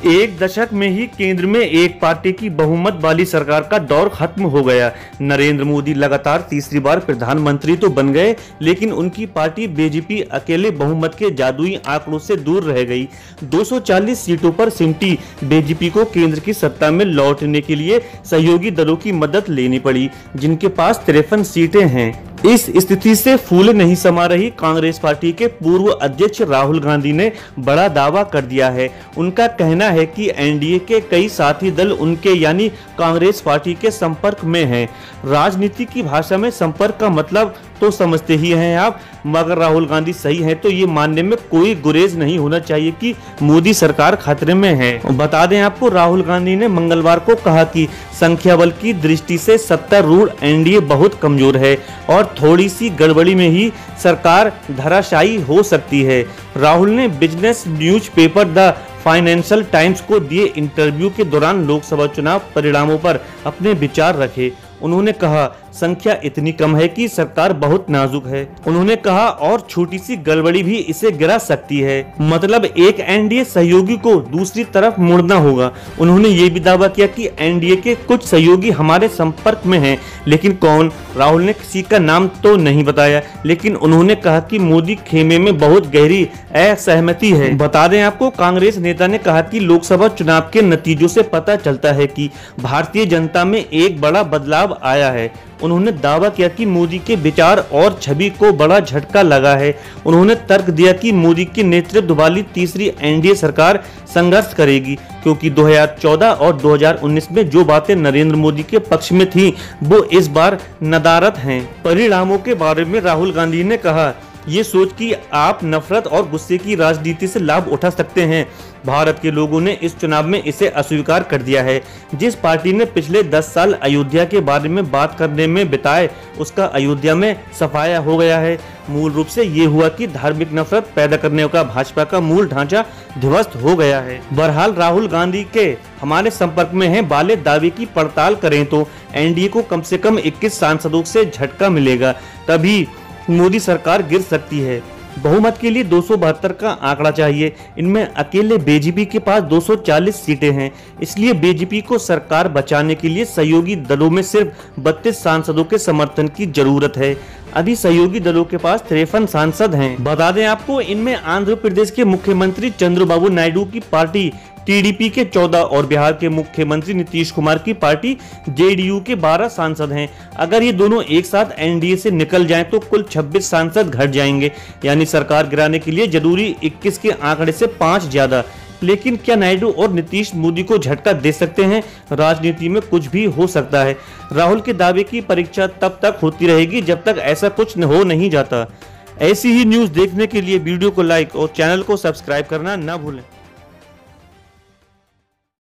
एक दशक में ही केंद्र में एक पार्टी की बहुमत वाली सरकार का दौर खत्म हो गया। नरेंद्र मोदी लगातार तीसरी बार प्रधानमंत्री तो बन गए, लेकिन उनकी पार्टी बीजेपी अकेले बहुमत के जादुई आंकड़ों से दूर रह गई। 240 सीटों पर सिमटी बीजेपी को केंद्र की सत्ता में लौटने के लिए सहयोगी दलों की मदद लेनी पड़ी, जिनके पास 53 सीटें हैं। इस स्थिति से फूल नहीं समा रही कांग्रेस पार्टी के पूर्व अध्यक्ष राहुल गांधी ने बड़ा दावा कर दिया है। उनका कहना है कि एनडीए के कई साथी दल उनके यानी कांग्रेस पार्टी के संपर्क में हैं। राजनीति की भाषा में संपर्क का मतलब तो समझते ही हैं आप, मगर राहुल गांधी सही हैं तो ये मानने में कोई गुरेज नहीं होना चाहिए कि मोदी सरकार खतरे में है। बता दें आपको, राहुल गांधी ने मंगलवार को कहा कि संख्या बल की दृष्टि से सत्तारूढ़ एनडीए बहुत कमजोर है और थोड़ी सी गड़बड़ी में ही सरकार धराशायी हो सकती है। राहुल ने business newspaper the financial times को दिए इंटरव्यू के दौरान लोकसभा चुनाव परिणामों पर अपने विचार रखे। उन्होंने कहा, संख्या इतनी कम है कि सरकार बहुत नाजुक है। उन्होंने कहा, और छोटी सी गड़बड़ी भी इसे गिरा सकती है। मतलब एक एनडीए सहयोगी को दूसरी तरफ मुड़ना होगा। उन्होंने ये भी दावा किया कि एनडीए के कुछ सहयोगी हमारे संपर्क में हैं, लेकिन कौन? राहुल ने किसी का नाम तो नहीं बताया, लेकिन उन्होंने कहा कि मोदी खेमे में बहुत गहरी असहमति है। बता दें आपको, कांग्रेस नेता ने कहा कि लोकसभा चुनाव के नतीजों से पता चलता है कि भारतीय जनता में एक बड़ा बदलाव आया है। उन्होंने दावा किया कि मोदी के विचार और छवि को बड़ा झटका लगा है। उन्होंने तर्क दिया कि मोदी के नेतृत्व वाली तीसरी एनडीए सरकार संघर्ष करेगी, क्योंकि 2014 और 2019 में जो बातें नरेंद्र मोदी के पक्ष में थीं, वो इस बार नदारद हैं। परिणामों के बारे में राहुल गांधी ने कहा, ये सोच कि आप नफरत और गुस्से की राजनीति से लाभ उठा सकते हैं। भारत के लोगों ने इस चुनाव में इसे अस्वीकार कर दिया है। जिस पार्टी ने पिछले 10 साल अयोध्या के बारे में बात करने में बिताए, उसका अयोध्या में सफाया हो गया है। मूल रूप से ये हुआ कि धार्मिक नफरत पैदा करने का भाजपा का मूल ढांचा ध्वस्त हो गया है। बहरहाल राहुल गांधी के हमारे संपर्क में हैं वाले दावे की पड़ताल करें तो एनडीए को कम से कम 21 सांसदों से झटका मिलेगा, तभी मोदी सरकार गिर सकती है। बहुमत के लिए 272 का आंकड़ा चाहिए। इनमें अकेले बीजेपी के पास 240 सीटें हैं। इसलिए बीजेपी को सरकार बचाने के लिए सहयोगी दलों में सिर्फ 32 सांसदों के समर्थन की जरूरत है। अभी सहयोगी दलों के पास 53 सांसद हैं। बता दें आपको, इनमें आंध्र प्रदेश के मुख्यमंत्री चंद्रबाबू नायडू की पार्टी टीडीपी के 14 और बिहार के मुख्यमंत्री नीतीश कुमार की पार्टी जेडीयू के 12 सांसद हैं। अगर ये दोनों एक साथ एनडीए से निकल जाएं तो कुल 26 सांसद घट जाएंगे, यानी सरकार गिराने के लिए जरूरी 21 के आंकड़े से 5 ज्यादा। लेकिन क्या नायडू और नीतीश मोदी को झटका दे सकते हैं? राजनीति में कुछ भी हो सकता है। राहुल के दावे की परीक्षा तब तक होती रहेगी जब तक ऐसा कुछ हो नहीं जाता। ऐसी ही न्यूज देखने के लिए वीडियो को लाइक और चैनल को सब्सक्राइब करना न भूलें।